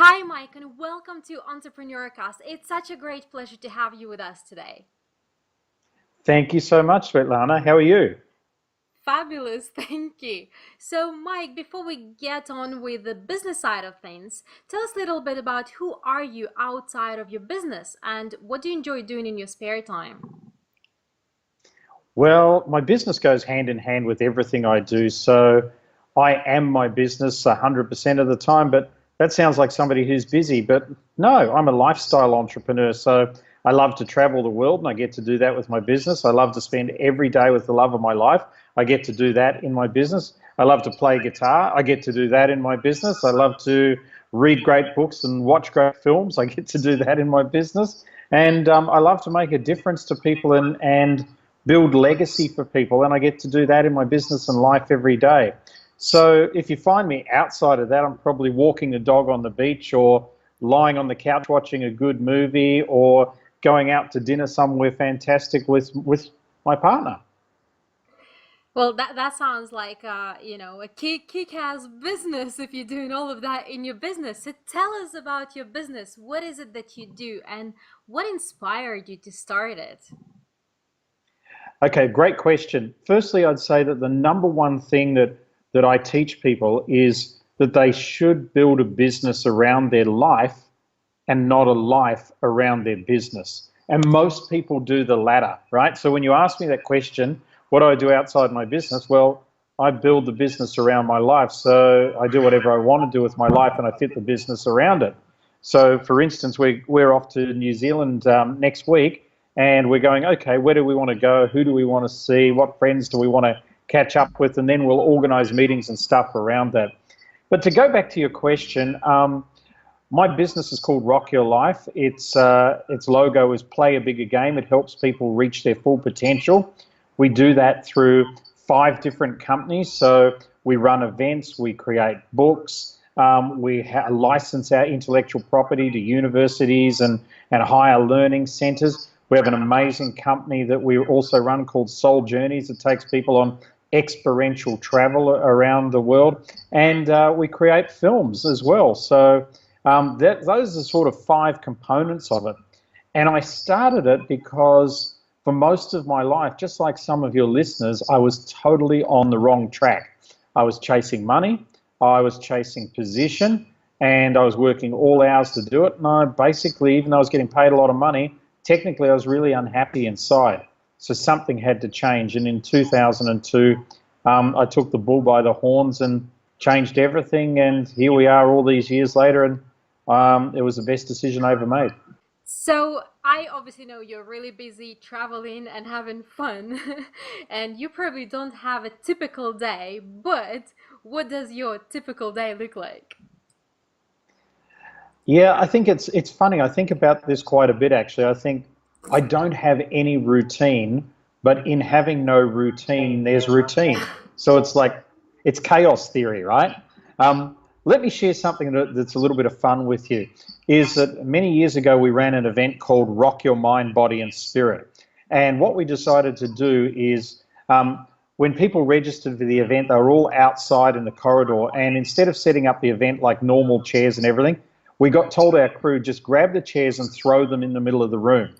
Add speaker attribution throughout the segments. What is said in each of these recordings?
Speaker 1: Hi, Mike, and welcome to Entrepreneurcast. It's such a great pleasure to have you with us today.
Speaker 2: Thank you so much, Svietlana. How are you?
Speaker 1: Fabulous, thank you. So, Mike, before we get on with the business side of things, tell us a little bit about who are you outside of your business and what do you enjoy doing in your spare time?
Speaker 2: Well, my business goes hand in hand with everything I do. So I am my business 100% of the time, but that sounds like somebody who's busy. But no, I'm a lifestyle entrepreneur. So I love to travel the world and I get to do that with my business. I love to spend every day with the love of my life. I get to do that in my business. I love to play guitar. I get to do that in my business. I love to read great books and watch great films. I get to do that in my business. And I love to make a difference to people and build legacy for people, and I get to do that in my business and life every day. So if you find me outside of that, I'm probably walking a dog on the beach or lying on the couch watching a good movie or going out to dinner somewhere fantastic with my partner.
Speaker 1: Well, that sounds like a kick-ass business if you're doing all of that in your business. So tell us about your business. What is it that you do, and what inspired you to start it?
Speaker 2: Okay, great question. Firstly, I'd say that the number one thing that I teach people is that they should build a business around their life and not a life around their business. And most people do the latter, right? So when you ask me that question, what do I do outside my business? Well, I build the business around my life. So I do whatever I want to do with my life and I fit the business around it. So for instance, we're off to New Zealand next week and we're going, okay, where do we want to go? Who do we want to see? What friends do we want to catch up with? And then we'll organize meetings and stuff around that. But to go back to your question, my business is called Rock Your Life. Its logo is Play a Bigger Game. It helps people reach their full potential. We do that through 5 different companies. So we run events, we create books, license our intellectual property to universities and higher learning centres. We have an amazing company that we also run called Soul Journeys. It takes people on experiential travel around the world. And we create films as well. So those are sort of 5 components of it. And I started it because for most of my life, just like some of your listeners, I was totally on the wrong track. I was chasing money, I was chasing position, and I was working all hours to do it. And I basically, even though I was getting paid a lot of money, technically I was really unhappy inside. So something had to change. And in 2002, I took the bull by the horns and changed everything. And here we are all these years later. And it was the best decision I ever made.
Speaker 1: So I obviously know you're really busy traveling and having fun, and you probably don't have a typical day, but what does your typical day look like?
Speaker 2: Yeah, I think it's funny. I think about this quite a bit actually. I think I don't have any routine, but in having no routine, there's routine. So it's like it's chaos theory, right? Let me share something that's a little bit of fun with you. Is that many years ago we ran an event called Rock Your Mind, Body and Spirit. And what we decided to do is when people registered for the event, they were all outside in the corridor. And instead of setting up the event like normal chairs and everything, we got told our crew just grab the chairs and throw them in the middle of the room.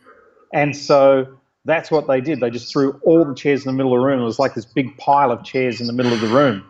Speaker 2: And so that's what they did. They just threw all the chairs in the middle of the room. It was like this big pile of chairs in the middle of the room.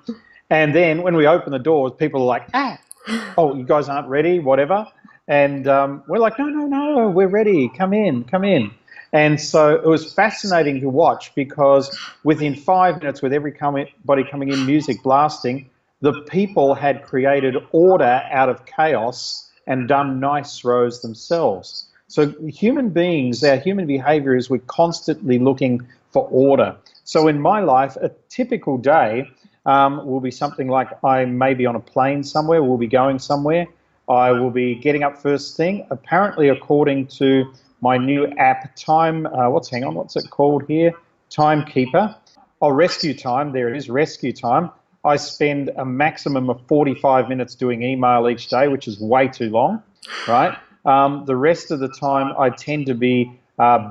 Speaker 2: And then when we opened the doors, people were like, oh, you guys aren't ready, whatever. And we're like, no, no, no, we're ready. Come in, come in. And so it was fascinating to watch because within 5 minutes, with everybody coming in, music blasting, the people had created order out of chaos and done nice rows themselves. So human beings, our human behavior is we're constantly looking for order. So in my life, a typical day will be something like I may be on a plane somewhere, we'll be going somewhere. I will be getting up first thing. Apparently, according to my new app, what's it called here? Timekeeper. Oh, Rescue Time. There it is, Rescue Time. I spend a maximum of 45 minutes doing email each day, which is way too long, right? The rest of the time, I tend to be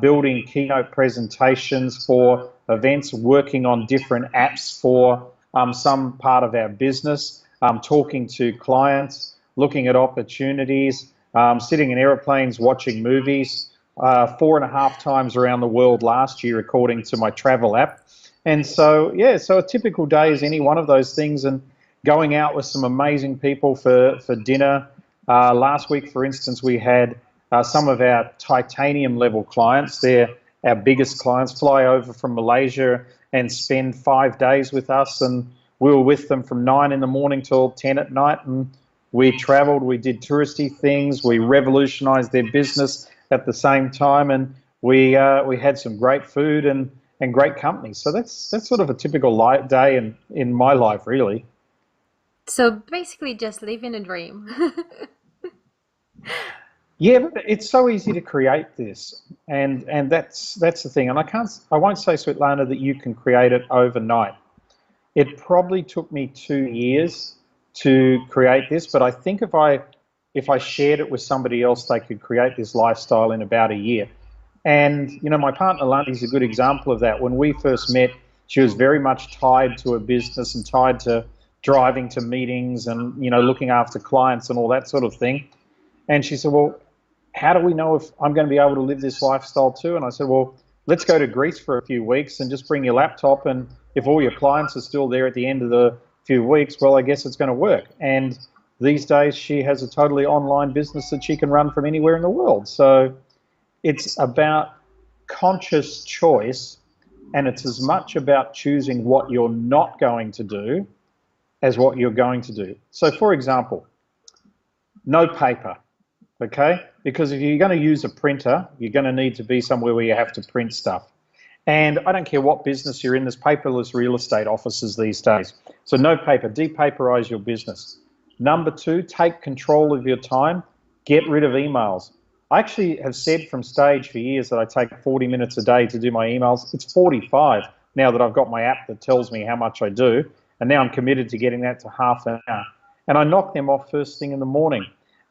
Speaker 2: building keynote presentations for events, working on different apps for some part of our business, talking to clients. looking at opportunities, sitting in airplanes, watching movies, 4.5 times around the world last year, according to my travel app. And so, yeah, so a typical day is any one of those things, and going out with some amazing people for dinner. Last week, for instance, we had some of our titanium level clients, they're our biggest clients, fly over from Malaysia and spend 5 days with us. And we were with them from 9 in the morning till 10 at night. And we traveled, we did touristy things, we revolutionized their business at the same time. And we had some great food and great company. So that's sort of a typical day in my life, really.
Speaker 1: So basically, just living a dream.
Speaker 2: Yeah, but it's so easy to create this, and that's the thing. And I won't say, Svetlana, that you can create it overnight. It probably took me 2 years to create this, but I think if I shared it with somebody else, they could create this lifestyle in about a year. And you know, my partner Lundy is a good example of that. When we first met, she was very much tied to a business and tied to driving to meetings and, you know, looking after clients and all that sort of thing. And she said, well, how do we know if I'm going to be able to live this lifestyle too? And I said, well, let's go to Greece for a few weeks and just bring your laptop. And if all your clients are still there at the end of the few weeks, well, I guess it's going to work. And these days she has a totally online business that she can run from anywhere in the world. So it's about conscious choice, and it's as much about choosing what you're not going to do as what you're going to do. So for example, no paper. Okay, because if you're going to use a printer, you're going to need to be somewhere where you have to print stuff. And I don't care what business you're in, there's paperless real estate offices these days. So no paper, depaperize your business. Number two, take control of your time, get rid of emails. I actually have said from stage for years that I take 40 minutes a day to do my emails. It's 45 now that I've got my app that tells me how much I do. And now I'm committed to getting that to half an hour. And I knock them off first thing in the morning.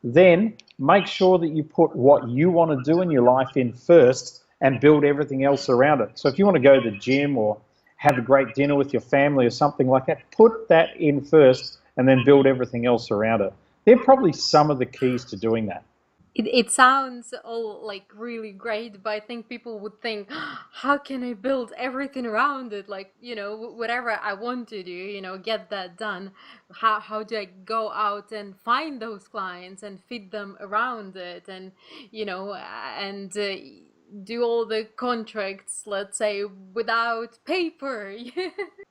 Speaker 2: Then make sure that you put what you want to do in your life in first and build everything else around it. So if you want to go to the gym or have a great dinner with your family or something like that, put that in first and then build everything else around it. They're probably some of the keys to doing that.
Speaker 1: It sounds all like really great, but I think people would think, how can I build everything around it? Like, you know, whatever I want to do, you know, get that done. How do I go out and find those clients and feed them around it, and, you know, and do all the contracts, let's say, without paper?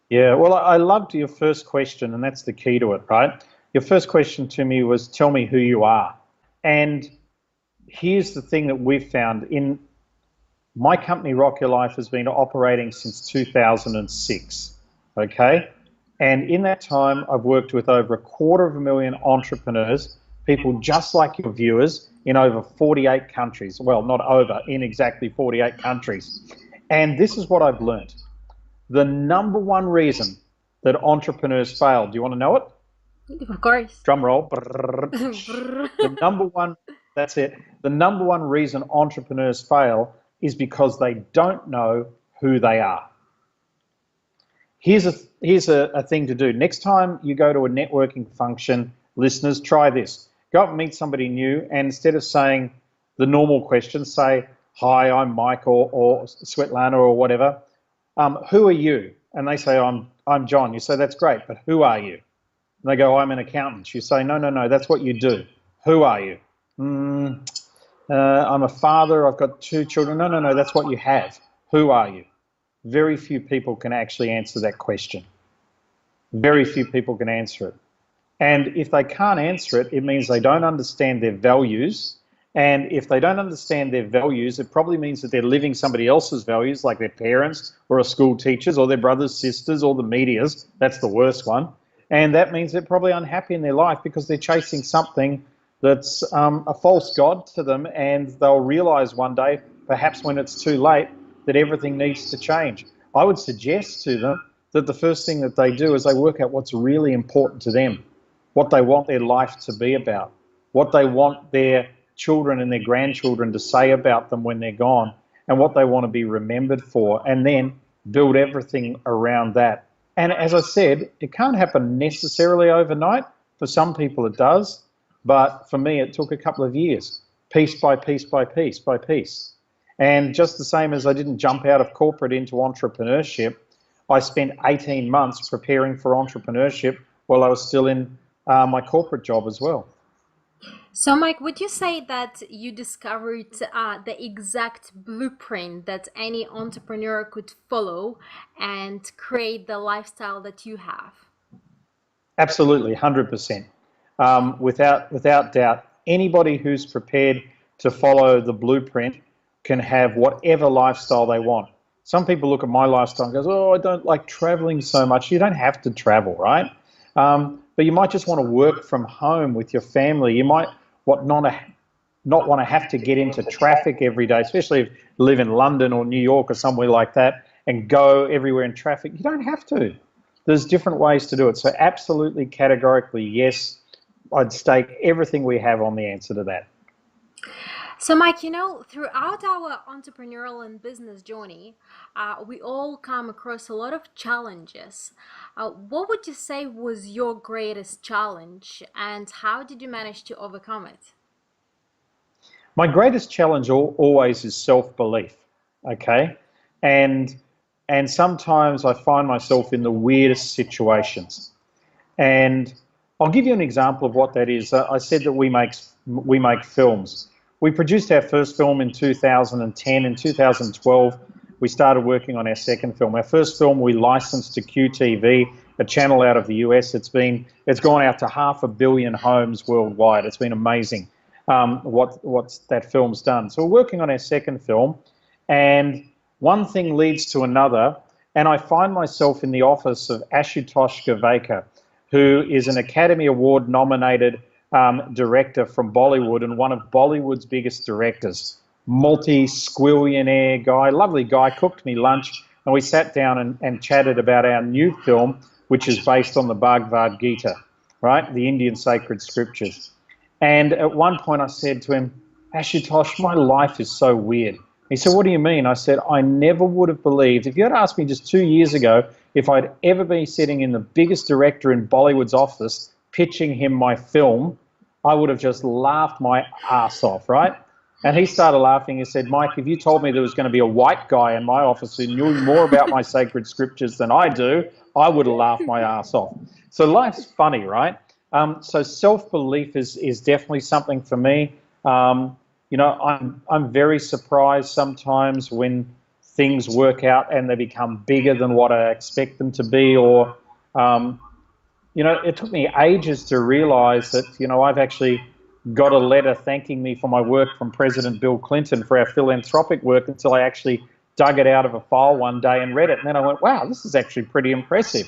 Speaker 2: Yeah, well, I loved your first question, and that's the key to it, right? Your first question to me was, tell me who you are. And here's the thing that we've found. In my company, Rock Your Life, has been operating since 2006, okay? And in that time, I've worked with over 250,000 entrepreneurs, people just like your viewers, in over 48 countries. Well, not over, in exactly 48 countries. And this is what I've learned. The number one reason that entrepreneurs fail, do you want to know it?
Speaker 1: Of course.
Speaker 2: Drum roll. The number one, that's it. The number one reason entrepreneurs fail is because they don't know who they are. Here's a thing to do. Next time you go to a networking function, listeners, try this. Go up and meet somebody new, and instead of saying the normal questions, say, hi, I'm Mike or Svietlana or whatever. Who are you? And they say, I'm John. You say, that's great, but who are you? And they go, I'm an accountant. You say, no, that's what you do. Who are you? I'm a father. I've got 2 children. No, that's what you have. Who are you? Very few people can actually answer that question. Very few people can answer it. And if they can't answer it, it means they don't understand their values. And if they don't understand their values, it probably means that they're living somebody else's values, like their parents or a school teachers or their brothers, sisters, or the media's. That's the worst one. And that means they're probably unhappy in their life because they're chasing something that's a false god to them, and they'll realize one day, perhaps when it's too late, that everything needs to change. I would suggest to them that the first thing that they do is they work out what's really important to them, what they want their life to be about, what they want their children and their grandchildren to say about them when they're gone, and what they want to be remembered for, and then build everything around that. And as I said, it can't happen necessarily overnight. For some people it does, But for me, it took a couple of years, piece by piece by piece by piece. And just the same as I didn't jump out of corporate into entrepreneurship, I spent 18 months preparing for entrepreneurship while I was still in my corporate job as well.
Speaker 1: So, Mike, would you say that you discovered the exact blueprint that any entrepreneur could follow and create the lifestyle that you have?
Speaker 2: Absolutely, 100%. Without doubt, anybody who's prepared to follow the blueprint can have whatever lifestyle they want. Some people look at my lifestyle and goes, "Oh, I don't like traveling so much." You don't have to travel, right? But you might just want to work from home with your family. You might not want to have to get into traffic every day, especially if you live in London or New York or somewhere like that, and go everywhere in traffic. You don't have to. There's different ways to do it. So absolutely, categorically, yes, I'd stake everything we have on the answer to that.
Speaker 1: So, Mike, throughout our entrepreneurial and business journey, we all come across a lot of challenges. What would you say was your greatest challenge, and how did you manage to overcome it?
Speaker 2: My greatest challenge always is self-belief, okay? And sometimes I find myself in the weirdest situations. And I'll give you an example of what that is. I said that we make films. We produced our first film in 2010. In 2012, we started working on our second film. Our first film we licensed to QTV, a channel out of the US. It's gone out to 500 million homes worldwide. It's been amazing what that film's done. So we're working on our second film, and one thing leads to another, and I find myself in the office of Ashutosh Gavaikar, who is an Academy Award nominated director from Bollywood and one of Bollywood's biggest directors, multi-squillionaire guy, lovely guy, cooked me lunch, and we sat down and chatted about our new film, which is based on the Bhagavad Gita, right, the Indian sacred scriptures. And at one point I said to him, "Ashutosh, my life is so weird." He said, "What do you mean?" I said, "I never would have believed, if you had asked me just 2 years ago if I'd ever be sitting in the biggest director in Bollywood's office pitching him my film, I would have just laughed my ass off," right? And he started laughing. He said, "Mike, if you told me there was going to be a white guy in my office who knew more about my sacred scriptures than I do, I would have laughed my ass off." So life's funny, right? So self-belief is definitely something for me. I'm very surprised sometimes when things work out and they become bigger than what I expect them to be, or it took me ages to realize that, I've actually got a letter thanking me for my work from President Bill Clinton for our philanthropic work until I actually dug it out of a file one day and read it. And then I went, wow, this is actually pretty impressive.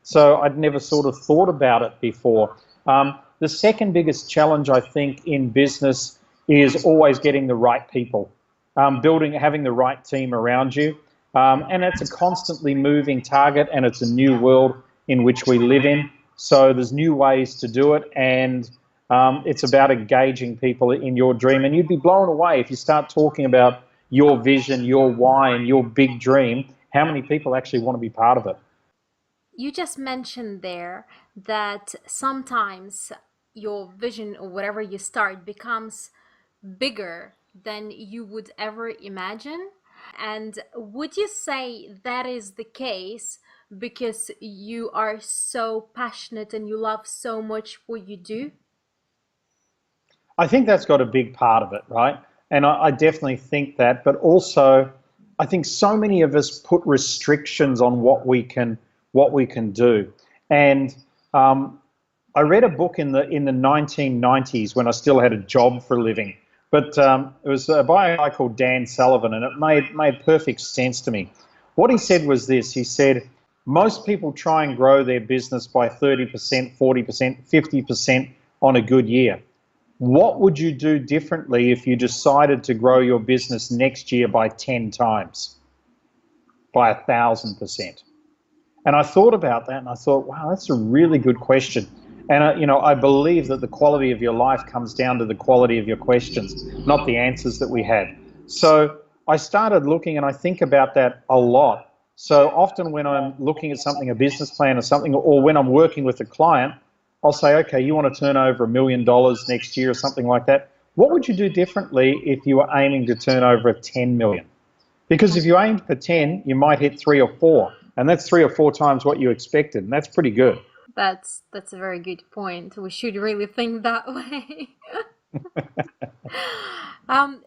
Speaker 2: So I'd never sort of thought about it before. The second biggest challenge, I think, in business is always getting the right people, having the right team around you. And it's a constantly moving target, and it's a new world in which we live in. So there's new ways to do it, and it's about engaging people in your dream. And you'd be blown away if you start talking about your vision, your why, and your big dream, how many people actually want to be part of it.
Speaker 1: You just mentioned there that sometimes your vision or whatever you start becomes bigger than you would ever imagine. And would you say that is the case because you are so passionate and you love so much what you do?
Speaker 2: I think that's got a big part of it, right? And I definitely think that, but also I think so many of us put restrictions on what we can do. And I read a book in the 1990s when I still had a job for a living, but it was by a guy called Dan Sullivan, and it made perfect sense to me. What he said was this: he said, most people try and grow their business by 30%, 40%, 50% on a good year. What would you do differently if you decided to grow your business next year by 10 times, by 1,000%? And I thought about that, and I thought, wow, that's a really good question. And I believe that the quality of your life comes down to the quality of your questions, not the answers that we have. So I started looking, and I think about that a lot. So often when I'm looking at something, a business plan or something, or when I'm working with a client, I'll say, okay, you want to turn over $1 million next year or something like that. What would you do differently if you were aiming to turn over 10 million? Because if you aimed for 10, you might hit 3 or 4, and that's 3 or 4 times what you expected, and that's pretty good.
Speaker 1: That's a very good point. We should really think that way.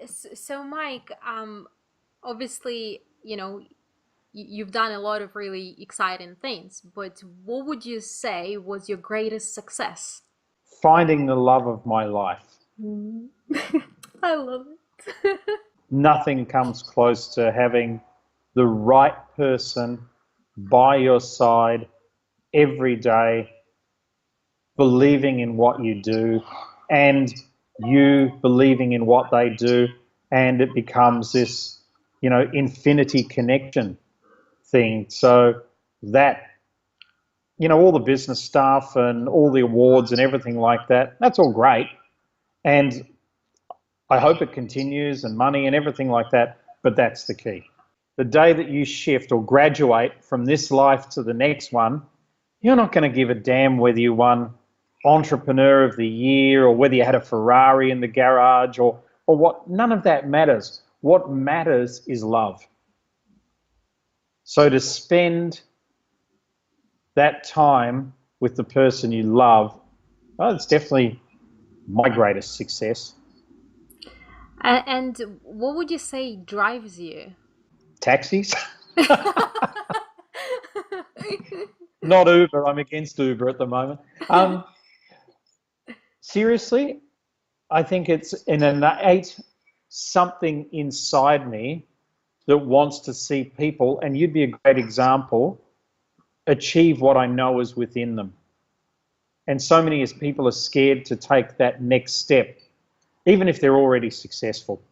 Speaker 1: So Mike, obviously, you've done a lot of really exciting things, but what would you say was your greatest success?
Speaker 2: Finding the love of my life.
Speaker 1: Mm. I love it.
Speaker 2: Nothing comes close to having the right person by your side every day, believing in what you do, and you believing in what they do, and it becomes this, infinity connection thing. So that, all the business stuff and all the awards and everything like that, that's all great. And I hope it continues, and money and everything like that, but that's the key. The day that you shift or graduate from this life to the next one, you're not going to give a damn whether you won Entrepreneur of the Year or whether you had a Ferrari in the garage or what. None of that matters. What matters is love. So to spend that time with the person you love, it's definitely my greatest success.
Speaker 1: And what would you say drives you?
Speaker 2: Taxis? Not Uber. I'm against Uber at the moment. Seriously, I think it's an innate something inside me that wants to see people, and you'd be a great example, achieve what I know is within them. And so many as people are scared to take that next step, even if they're already successful.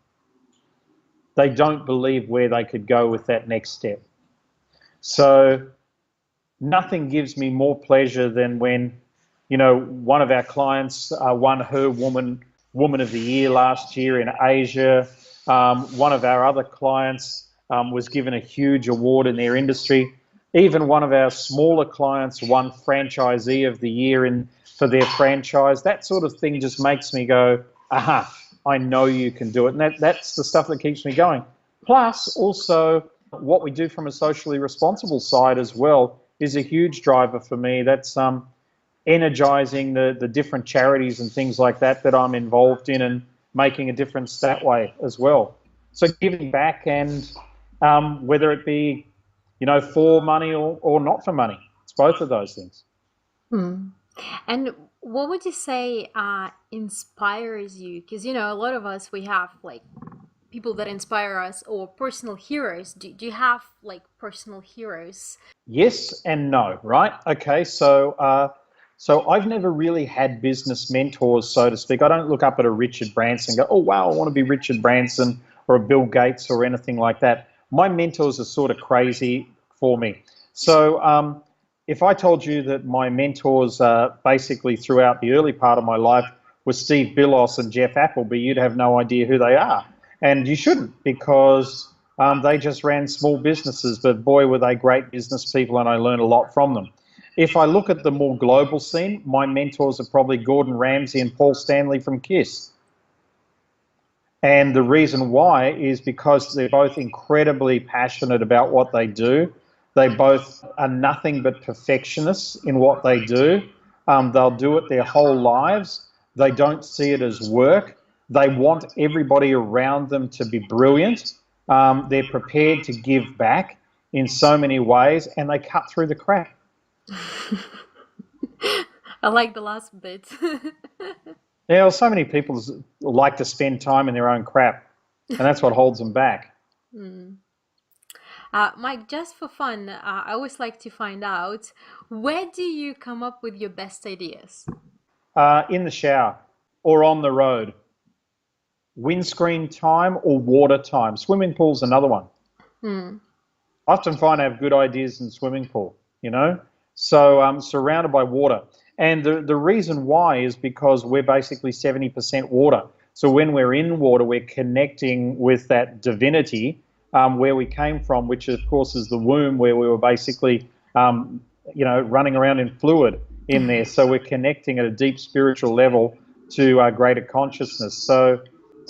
Speaker 2: They don't believe where they could go with that next step. So nothing gives me more pleasure than when, one of our clients won her Woman of the Year last year in Asia. One of our other clients was given a huge award in their industry. Even one of our smaller clients won Franchisee of the Year for their franchise. That sort of thing just makes me go, aha, I know you can do it. And that's the stuff that keeps me going. Plus, also, what we do from a socially responsible side as well is a huge driver for me. That's energizing the different charities and things like that I'm involved in and making a difference that way as well. So giving back, and whether it be, for money or not for money, it's both of those things.
Speaker 1: And what would you say inspires you? Because, a lot of us, we have like people that inspire us or personal heroes. Do you have like personal heroes?
Speaker 2: Yes and no, right? Okay, so I've never really had business mentors, so to speak. I don't look up at a Richard Branson and go, oh, wow, I want to be Richard Branson or a Bill Gates or anything like that. My mentors are sort of crazy for me. So if I told you that my mentors basically throughout the early part of my life were Steve Billos and Jeff Appleby, you'd have no idea who they are. And you shouldn't, because they just ran small businesses, but boy, were they great business people, and I learned a lot from them. If I look at the more global scene, my mentors are probably Gordon Ramsay and Paul Stanley from KISS. And the reason why is because they're both incredibly passionate about what they do. They both are nothing but perfectionists in what they do. They'll do it their whole lives. They don't see it as work. They want everybody around them to be brilliant. They're prepared to give back in so many ways, and they cut through the crap.
Speaker 1: I like the last bit.
Speaker 2: Yeah, well, so many people like to spend time in their own crap, and that's what holds them back.
Speaker 1: Mike, just for fun, I always like to find out, where do you come up with your best ideas?
Speaker 2: In the shower or on the road. Windscreen time or water time. Swimming pool's another one. I often find I have good ideas in the swimming pool, So I'm surrounded by water. And the reason why is because we're basically 70% water. So when we're in water, we're connecting with that divinity where we came from, which of course is the womb, where we were basically, running around in fluid, in there. So we're connecting at a deep spiritual level to our greater consciousness. So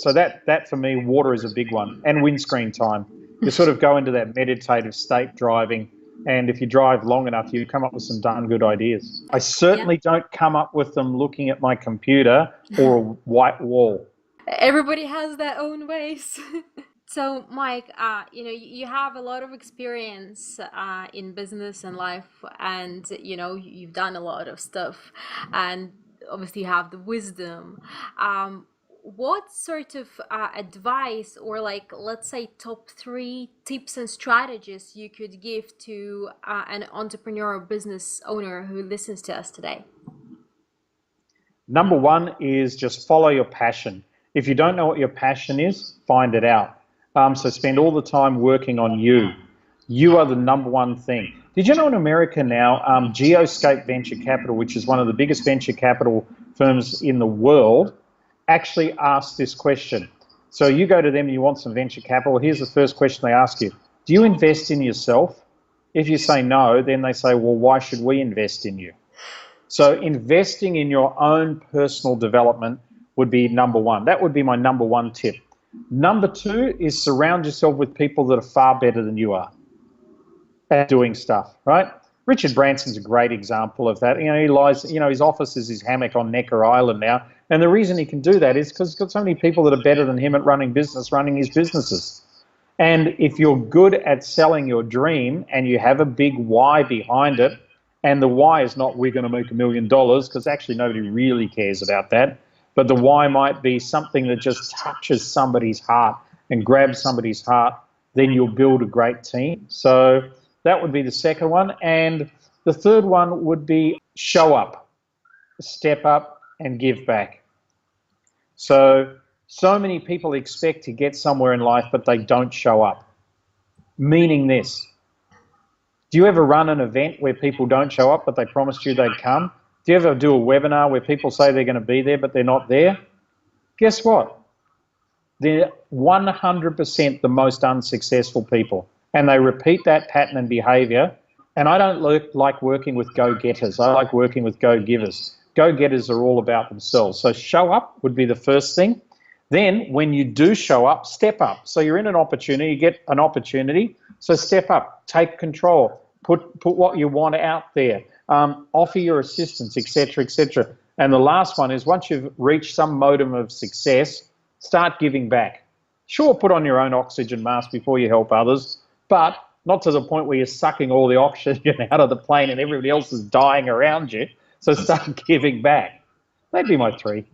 Speaker 2: that for me, water is a big one, and windscreen time. You sort of go into that meditative state driving, and if you drive long enough, you come up with some darn good ideas. I
Speaker 1: Yeah.
Speaker 2: certainly don't come up with them looking at my computer or a white wall.
Speaker 1: Everybody has their own ways. So, Mike, you have a lot of experience in business and life, and you've done a lot of stuff, and obviously you have the wisdom. What sort of advice, or like, let's say, top three tips and strategies you could give to an entrepreneur or business owner who listens to us today?
Speaker 2: Number one is just follow your passion. If you don't know what your passion is, find it out. So spend all the time working on you. You are the number one thing. Did you know in America now, Geoscape Venture Capital, which is one of the biggest venture capital firms in the world, actually asks this question. So you go to them and you want some venture capital. Here's the first question they ask you. Do you invest in yourself? If you say no, then they say, well, why should we invest in you? So investing in your own personal development would be number one. That would be my number one tip. Number two is surround yourself with people that are far better than you are at doing stuff, right? Richard Branson's a great example of that. He lies, his office is his hammock on Necker Island now. And the reason he can do that is because he's got so many people that are better than him at running his businesses. And if you're good at selling your dream and you have a big why behind it, and the why is not we're going to make $1 million, because actually nobody really cares about that, but the why might be something that just touches somebody's heart and grabs somebody's heart, then you'll build a great team. So that would be the second one. And the third one would be show up, step up and give back. So many people expect to get somewhere in life, but they don't show up. Meaning this, do you ever run an event where people don't show up, but they promised you they'd come? Do you ever do a webinar where people say they're going to be there, but they're not there? Guess what? They're 100% the most unsuccessful people. And they repeat that pattern and behavior. And I don't like working with go-getters. I like working with go-givers. Go-getters are all about themselves. So show up would be the first thing. Then when you do show up, step up. So you're in an opportunity, you get an opportunity. So step up, take control, put what you want out there, offer your assistance, etc., etc. And the last one is once you've reached some modicum of success, start giving back. Sure, put on your own oxygen mask before you help others, but not to the point where you're sucking all the oxygen out of the plane and everybody else is dying around you. So start giving back. That'd be my three.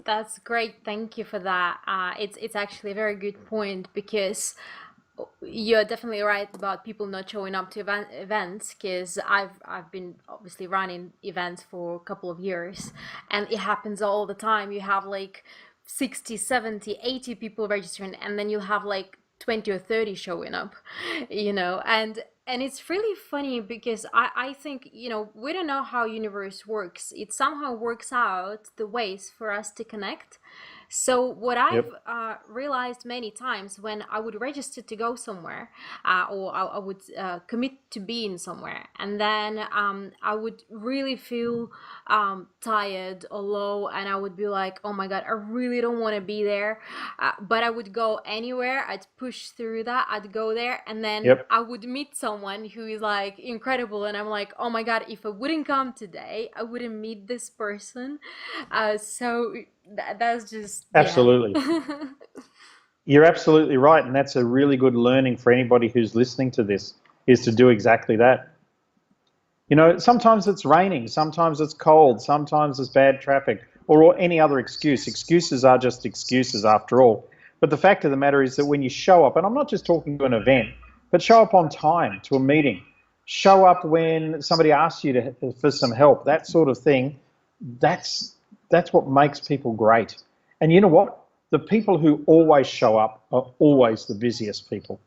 Speaker 1: That's great. Thank you for that. It's actually a very good point, because you're definitely right about people not showing up to events, because I've been obviously running events for a couple of years, and it happens all the time. You have like 60, 70, 80 people registering, and then you'll have like 20 or 30 showing up, and it's really funny, because I think, we don't know how universe works. It somehow works out the ways for us to connect. So what I've realized many times, when I would register to go somewhere, or I would commit to being somewhere, and then I would really feel tired or low, and I would be like, oh my God, I really don't want to be there. But I would go anywhere. I'd push through that. I'd go there, and then I would meet someone who is like incredible, and I'm like, oh my God, if I wouldn't come today, I wouldn't meet this person. So that's just,
Speaker 2: Absolutely. You're absolutely right, and that's a really good learning for anybody who's listening to this, is to do exactly that. Sometimes it's raining, sometimes it's cold, sometimes it's bad traffic, or any other excuse. Excuses are just excuses after all. But the fact of the matter is that when you show up, and I'm not just talking to an event, but show up on time to a meeting, show up when somebody asks you for some help, that sort of thing, that's what makes people great. And you know what? The people who always show up are always the busiest people,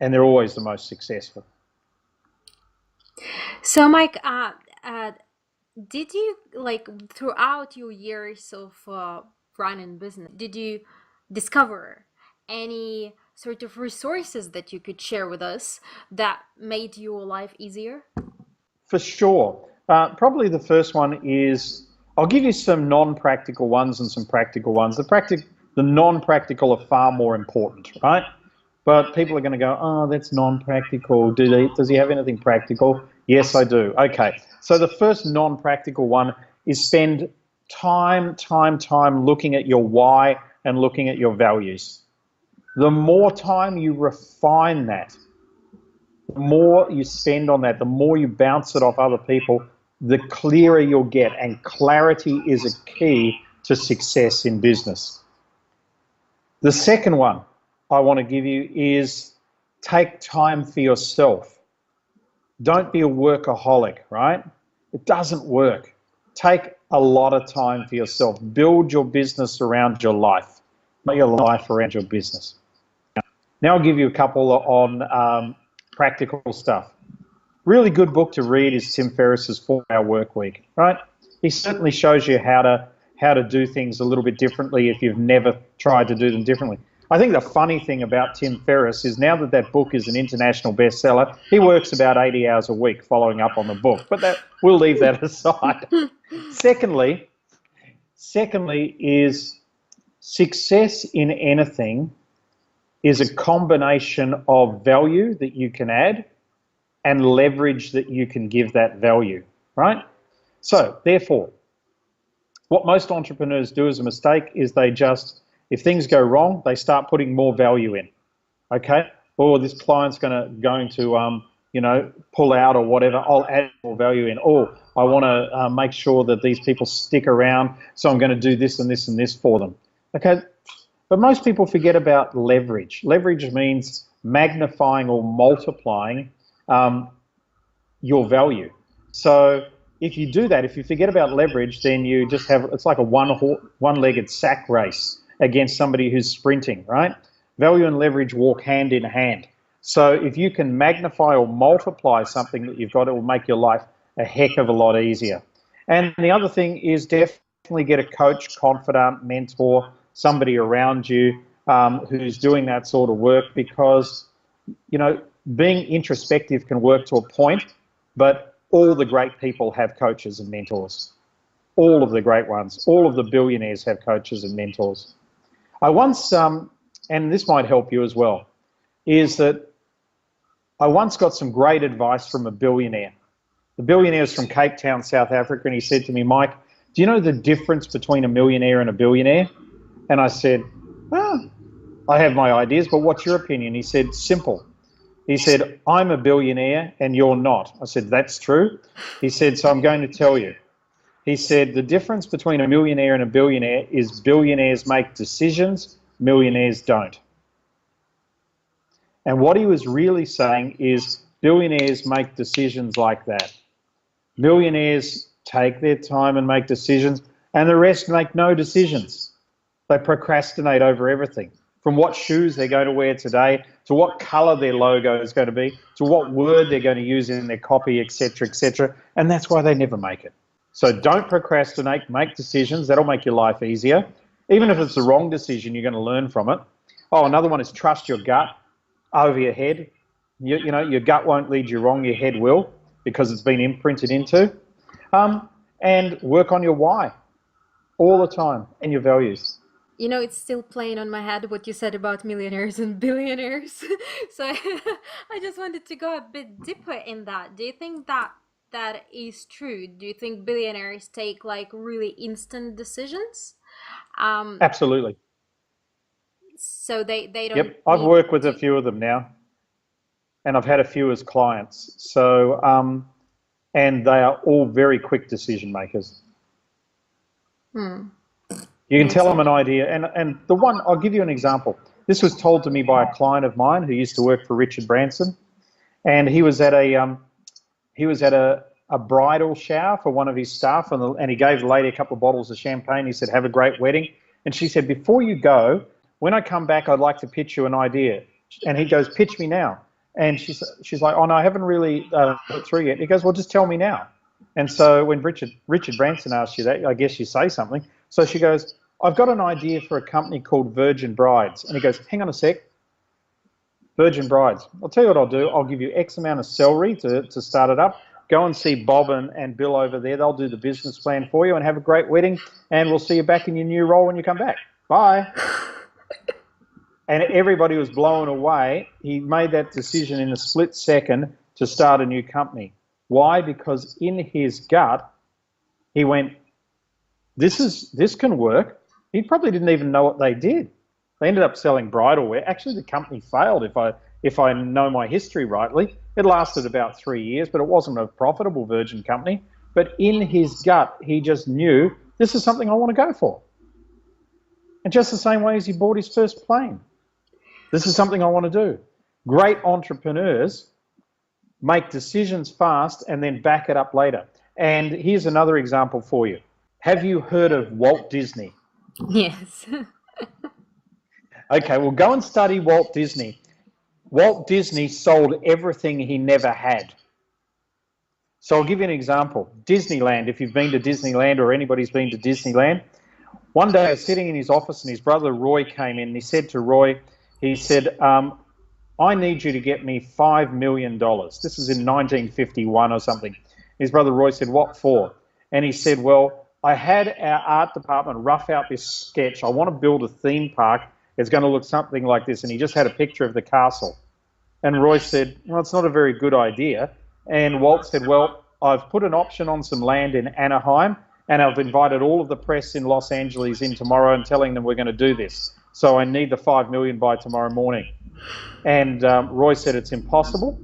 Speaker 2: and they're always the most successful.
Speaker 1: So, Mike, did you, like, throughout your years of running business, did you discover any sort of resources that you could share with us that made your life easier?
Speaker 2: For sure. Probably the first one is, I'll give you some non-practical ones and some practical ones. The non-practical are far more important, right? But people are going to go, oh, that's non-practical. Does he have anything practical? Yes, I do. Okay. So the first non-practical one is spend time looking at your why and looking at your values. The more time you refine that, the more you spend on that, the more you bounce it off other people, the clearer you'll get. And clarity is a key to success in business. The second one I want to give you is take time for yourself. Don't be a workaholic, right? It doesn't work. Take a lot of time for yourself. Build your business around your life. Make your life around your business. Now I'll give you a couple on practical stuff. Really good book to read is Tim Ferriss's 4-Hour Work Week, right? He certainly shows you how to do things a little bit differently if you've never tried to do them differently. I think the funny thing about Tim Ferriss is now that book is an international bestseller, he works about 80 hours a week following up on the book, but we'll leave that aside. Secondly is success in anything is a combination of value that you can add and leverage that you can give that value, right? So therefore, what most entrepreneurs do as a mistake is they just, if things go wrong, they start putting more value in, okay? Or this client's going to pull out or whatever, I'll add more value in. Or I want to make sure that these people stick around, so I'm going to do this and this and this for them, okay? But most people forget about leverage. Leverage means magnifying or multiplying your value. So if you do that, if you forget about leverage, then you just have, it's like a one-legged sack race against somebody who's sprinting, right? Value and leverage walk hand in hand. So if you can magnify or multiply something that you've got, it will make your life a heck of a lot easier. And the other thing is definitely get a coach, confidant, mentor, somebody around you who's doing that sort of work, because, you know, being introspective can work to a point, but all the great people have coaches and mentors. All of the great ones, all of the billionaires have coaches and mentors. I once, and this might help you as well, is that I once got some great advice from a billionaire. The billionaire is from Cape Town, South Africa, and he said to me, Mike, do you know the difference between a millionaire and a billionaire? And I said, well, I have my ideas, but what's your opinion? He said, simple. He said, I'm a billionaire and you're not. I said, that's true. He said, so I'm going to tell you. He said, the difference between a millionaire and a billionaire is billionaires make decisions, millionaires don't. And what he was really saying is billionaires make decisions like that. Millionaires take their time and make decisions, and the rest make no decisions. They procrastinate over everything, from what shoes they're going to wear today, to what colour their logo is going to be, to what word they're going to use in their copy, etc., etc. And that's why they never make it. So don't procrastinate, make decisions. That'll make your life easier. Even if it's the wrong decision, you're going to learn from it. Oh, another one is trust your gut over your head. You know, your gut won't lead you wrong, your head will, because it's been imprinted into. And work on your why all the time and your values.
Speaker 1: You know, it's still playing on my head what you said about millionaires and billionaires. So I just wanted to go a bit deeper in that. Do you think that is true? Do you think billionaires take like really instant decisions?
Speaker 2: Absolutely.
Speaker 1: So they don't.
Speaker 2: Yep, I've worked with a few of them now, and I've had a few as clients. So, and they are all very quick decision makers. You can tell them an idea, and the one, I'll give you an example. This was told to me by a client of mine who used to work for Richard Branson, and he was at a bridal shower for one of his staff, and he gave the lady a couple of bottles of champagne. He said, "Have a great wedding," and she said, "Before you go, when I come back, I'd like to pitch you an idea." And he goes, "Pitch me now." And she's like, "Oh no, I haven't really thought through yet." He goes, "Well, just tell me now." And so when Richard Branson asks you that, I guess you say something. So she goes, "I've got an idea for a company called Virgin Brides." And he goes, "Hang on a sec. Virgin Brides. I'll tell you what I'll do. I'll give you X amount of salary to start it up. go and see Bob and Bill over there. They'll do the business plan for you, and have a great wedding, and we'll see you back in your new role when you come back. Bye. And everybody was blown away. He made that decision in a split second to start a new company. Why? Because in his gut, he went, this can work. He probably didn't even know what they did. They ended up selling bridal wear. Actually, the company failed, if I know my history rightly. It lasted about 3 years, but it wasn't a profitable Virgin company. But in his gut, he just knew, this is something I want to go for. And just the same way as he bought his first plane. This is something I want to do. Great entrepreneurs make decisions fast and then back it up later. And here's another example for you. Have you heard of Walt Disney?
Speaker 1: Yes.
Speaker 2: Okay, well, go and study Walt Disney. Walt Disney sold everything he never had. So I'll give you an example. Disneyland, if you've been to Disneyland or anybody's been to Disneyland, one day I was sitting in his office and his brother Roy came in and he said to Roy, he said, I need you to get me $5 million. This is in 1951 or something. His brother Roy said, what for? And he said, well, I had our art department rough out this sketch. I want to build a theme park. It's going to look something like this. And he just had a picture of the castle. And Roy said, well, it's not a very good idea. And Walt said, well, I've put an option on some land in Anaheim, and I've invited all of the press in Los Angeles in tomorrow and telling them we're going to do this. So I need the $5 million by tomorrow morning. And Roy said, it's impossible.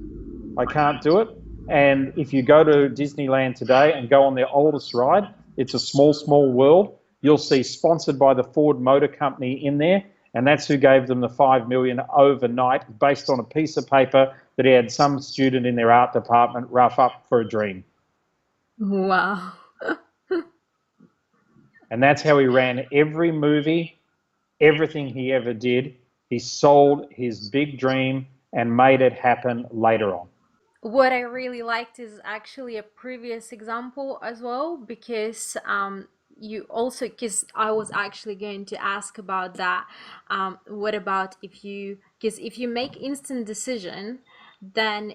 Speaker 2: I can't do it. And if you go to Disneyland today and go on their oldest ride, it's a small, small world. You'll see sponsored by the Ford Motor Company in there. And that's who gave them the $5 million overnight based on a piece of paper that he had some student in their art department rough up for a dream.
Speaker 1: Wow.
Speaker 2: And that's how he ran every movie, everything he ever did. He sold his big dream and made it happen later on.
Speaker 1: What I really liked is actually a previous example as well, because you also, because I was actually going to ask about that. What about if you, because if you make instant decision, then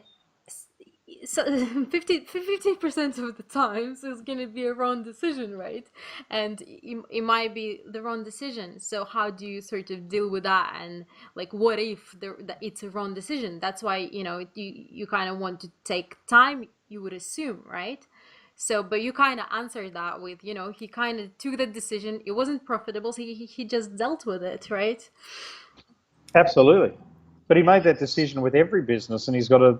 Speaker 1: so 50% of the times it's going to be a wrong decision, right? And it might be the wrong decision. So how do you sort of deal with that? And like, what if it's a wrong decision? That's why, you kind of want to take time, you would assume, right? So, but you kind of answered that with, he kind of took the decision. It wasn't profitable, so he just dealt with it, right?
Speaker 2: Absolutely. But he made that decision with every business, and he's got a,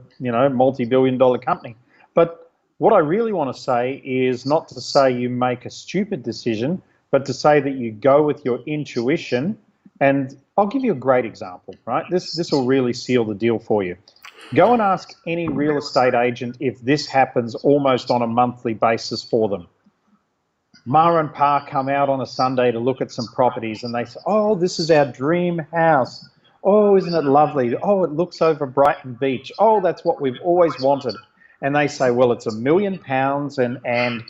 Speaker 2: multi-billion-dollar company. But what I really want to say is not to say you make a stupid decision, but to say that you go with your intuition. And I'll give you a great example, right? This will really seal the deal for you. Go and ask any real estate agent if this happens almost on a monthly basis for them. Ma and Pa come out on a Sunday to look at some properties, and they say, oh, this is our dream house. Oh, isn't it lovely? Oh, it looks over Brighton Beach. Oh, that's what we've always wanted. And they say, well, it's £1 million and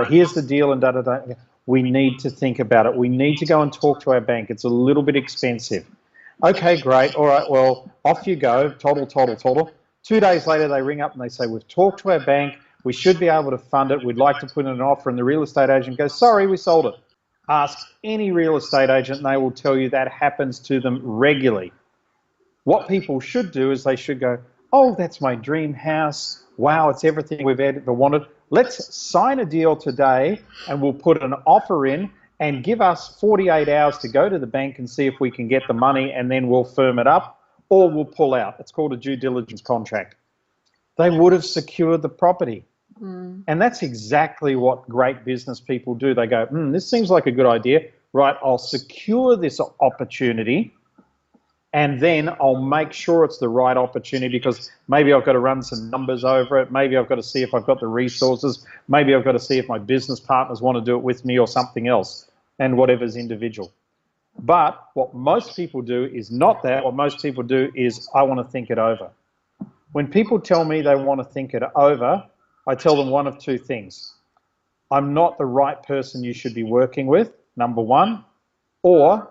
Speaker 2: here's the deal and da-da-da. We need to think about it. We need to go and talk to our bank. It's a little bit expensive. Okay, great. All right, well, off you go. Toddle. 2 days later, they ring up and they say, we've talked to our bank. We should be able to fund it. We'd like to put in an offer. And the real estate agent goes, sorry, we sold it. Ask any real estate agent and they will tell you that happens to them regularly. What people should do is they should go, oh, that's my dream house. Wow, it's everything we've ever wanted. Let's sign a deal today and we'll put an offer in and give us 48 hours to go to the bank and see if we can get the money, and then we'll firm it up or we'll pull out. It's called a due diligence contract. They would have secured the property. And that's exactly what great business people do. They go, this seems like a good idea. Right, I'll secure this opportunity and then I'll make sure it's the right opportunity, because maybe I've got to run some numbers over it. Maybe I've got to see if I've got the resources. Maybe I've got to see if my business partners want to do it with me or something else, and whatever's individual. But what most people do is not that. What most people do is, I want to think it over. When people tell me they want to think it over, I tell them one of two things. I'm not the right person you should be working with, number one, or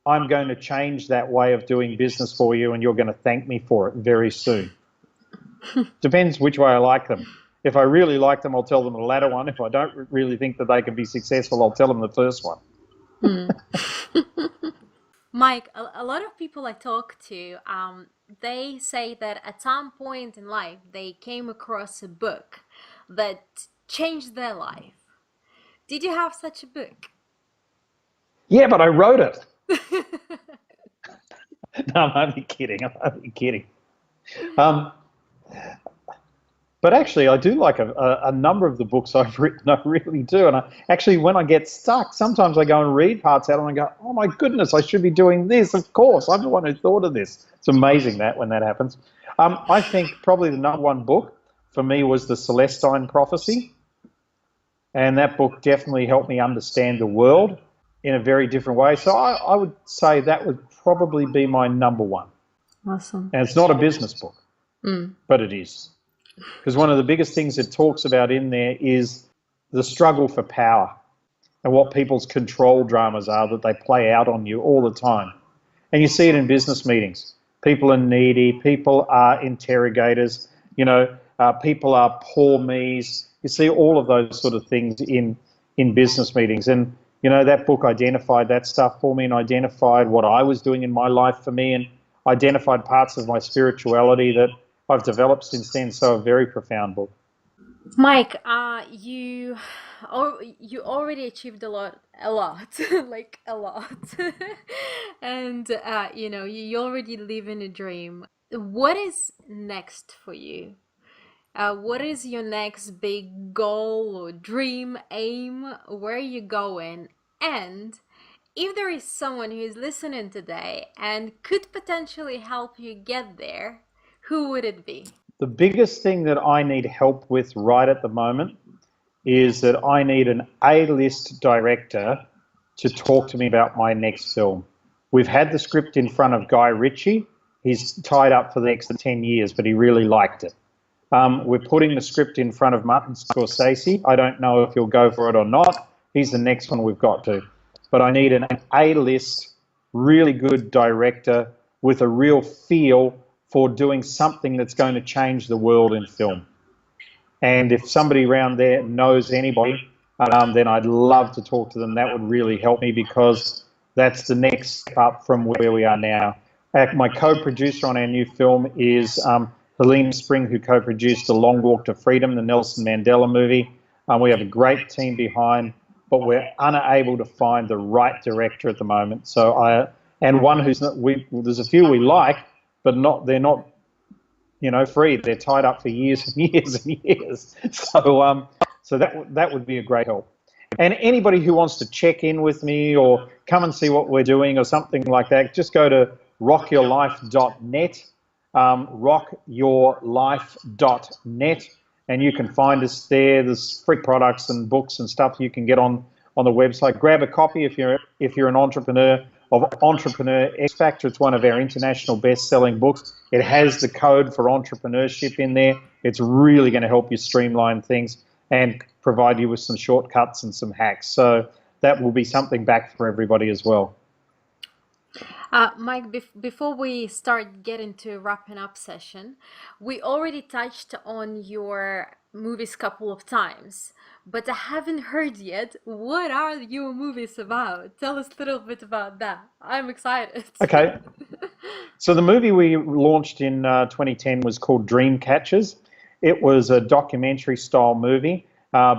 Speaker 2: I'm going to change that way of doing business for you and you're going to thank me for it very soon. Depends which way I like them. If I really like them, I'll tell them the latter one. If I don't really think that they can be successful, I'll tell them the first one.
Speaker 1: Mike, a lot of people I talk to, they say that at some point in life they came across a book that changed their life. Did you have such a book?
Speaker 2: Yeah, but I wrote it. No, I'm only kidding. I'm only kidding. Um, but actually, I do like a number of the books I've written. I really do. And actually, when I get stuck, sometimes I go and read parts out and I go, oh my goodness, I should be doing this. Of course, I'm the one who thought of this. It's amazing that when that happens. I think probably the number one book for me was The Celestine Prophecy. And that book definitely helped me understand the world in a very different way. So I would say that would probably be my number one.
Speaker 1: Awesome.
Speaker 2: And it's not a business book, but it is. Because one of the biggest things it talks about in there is the struggle for power and what people's control dramas are that they play out on you all the time. And you see it in business meetings. People are needy, people are interrogators, people are poor me's. You see all of those sort of things in business meetings. And, that book identified that stuff for me and identified what I was doing in my life for me and identified parts of my spirituality that I've developed since then. So a very profound book.
Speaker 1: Mike, you already achieved a lot, like a lot, and you already live in a dream. What is next for you? What is your next big goal or dream, aim? Where are you going? And if there is someone who is listening today and could potentially help you get there, who would it be?
Speaker 2: The biggest thing that I need help with right at the moment is that I need an A-list director to talk to me about my next film. We've had the script in front of Guy Ritchie. He's tied up for the next 10 years, but he really liked it. We're putting the script in front of Martin Scorsese. I don't know if he'll go for it or not. He's the next one we've got to. But I need an A-list, really good director with a real feel for doing something that's going to change the world in film. And if somebody around there knows anybody, then I'd love to talk to them. That would really help me because that's the next step up from where we are now. My co-producer on our new film is Helene Spring, who co-produced The Long Walk to Freedom, the Nelson Mandela movie. We have a great team behind, but we're unable to find the right director at the moment. And one who's not, there's a few we like, but they're not, free. They're tied up for years and years and years. So that would be a great help. And anybody who wants to check in with me or come and see what we're doing or something like that, just go to rockyourlife.net, rockyourlife.net, and you can find us there. There's free products and books and stuff you can get on the website. Grab a copy if you're an entrepreneur of Entrepreneur X Factor. It's one of our international best-selling books. It has the code for entrepreneurship in there. It's really going to help you streamline things and provide you with some shortcuts and some hacks. So that will be something back for everybody as well.
Speaker 1: Mike, before we start getting to wrapping up session, we already touched on your movies a couple of times, but I haven't heard yet. What are your movies about? Tell us a little bit about that. I'm excited.
Speaker 2: Okay. So the movie we launched in 2010 was called Dreamcatchers. It was a documentary style movie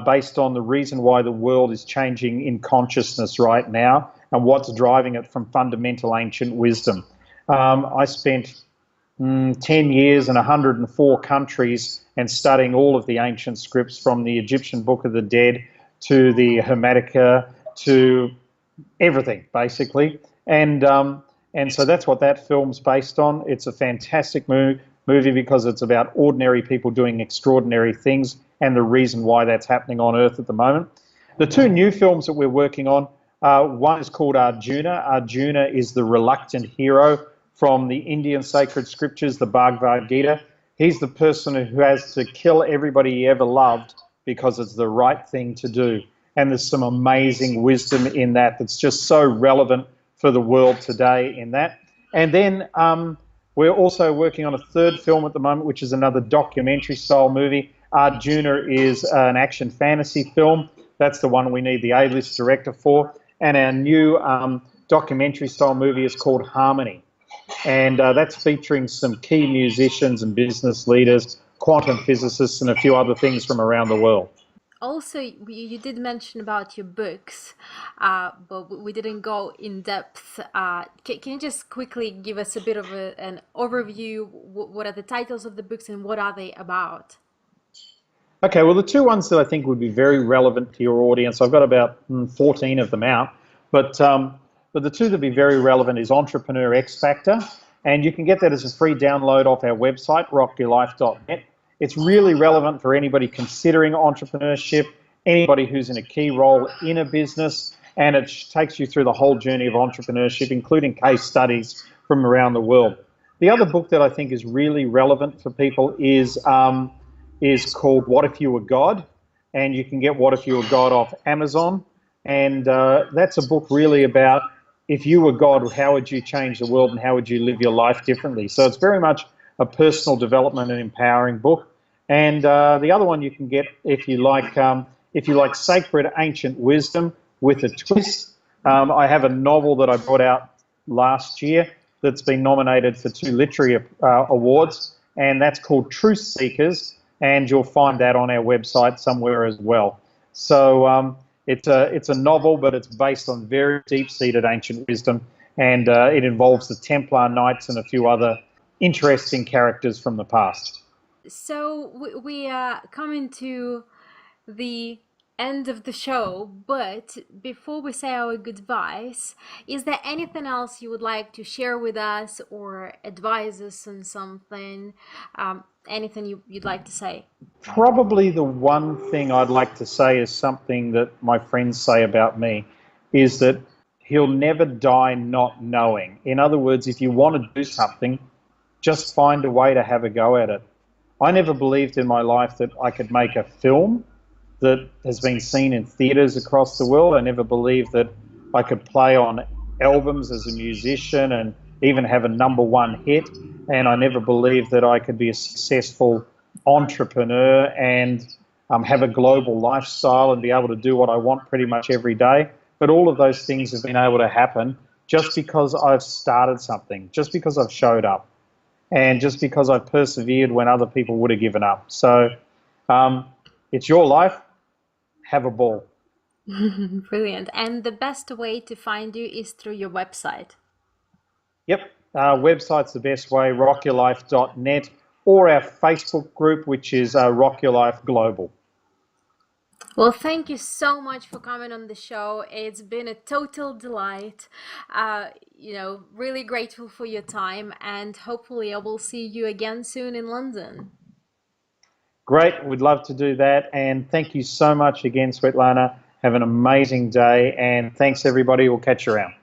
Speaker 2: based on the reason why the world is changing in consciousness right now and what's driving it from fundamental ancient wisdom. I spent 10 years in 104 countries and studying all of the ancient scripts from the Egyptian Book of the Dead to the Hermetica to everything, basically. And so that's what that film's based on. It's a fantastic movie because it's about ordinary people doing extraordinary things and the reason why that's happening on Earth at the moment. The two new films that we're working on, one is called Arjuna. Arjuna is the reluctant hero from the Indian sacred scriptures, the Bhagavad Gita. He's the person who has to kill everybody he ever loved because it's the right thing to do. And there's some amazing wisdom in that that's just so relevant for the world today in that. And then we're also working on a third film at the moment, which is another documentary style movie Arjuna is an action fantasy film. That's the one we need the A-list director for. And our new documentary-style movie is called Harmony. And that's featuring some key musicians and business leaders, quantum physicists, and a few other things from around the world.
Speaker 1: Also, you did mention about your books, but we didn't go in depth. Can you just quickly give us a bit of an overview? What are the titles of the books and what are they about?
Speaker 2: Okay, well, the two ones that I think would be very relevant to your audience, I've got about 14 of them out, but the two that would be very relevant is Entrepreneur X Factor, and you can get that as a free download off our website, rockyourlife.net. It's really relevant for anybody considering entrepreneurship, anybody who's in a key role in a business, and it takes you through the whole journey of entrepreneurship, including case studies from around the world. The other book that I think is really relevant for people is called What If You Were God? And you can get What If You Were God off Amazon. And that's a book really about if you were God, how would you change the world and how would you live your life differently? So it's very much a personal development and empowering book. And the other one you can get if you like sacred ancient wisdom with a twist. I have a novel that I brought out last year that's been nominated for 2 literary awards, and that's called Truth Seekers, and you'll find that on our website somewhere as well. So it's a novel, but it's based on very deep-seated ancient wisdom, and it involves the Templar Knights and a few other interesting characters from the past.
Speaker 1: So we are coming to the end of the show, but before we say our goodbyes, is there anything else you would like to share with us or advise us on something? Anything you'd like to say?
Speaker 2: Probably the one thing I'd like to say is something that my friends say about me, is that he'll never die not knowing. In other words, if you want to do something, just find a way to have a go at it. I never believed in my life that I could make a film that has been seen in theatres across the world. I never believed that I could play on albums as a musician and even have a #1 hit. And I never believed that I could be a successful entrepreneur and have a global lifestyle and be able to do what I want pretty much every day. But all of those things have been able to happen just because I've started something, just because I've showed up, and just because I've persevered when other people would have given up. So it's your life. Have a ball.
Speaker 1: Brilliant. And the best way to find you is through your website.
Speaker 2: Yep. Website's the best way, rockyourlife.net, or our Facebook group, which is Rock Your Life Global.
Speaker 1: Well, thank you so much for coming on the show. It's been a total delight. Really grateful for your time, and hopefully I will see you again soon in London.
Speaker 2: Great. We'd love to do that. And thank you so much again, Svietlana. Have an amazing day. And thanks, everybody. We'll catch you around.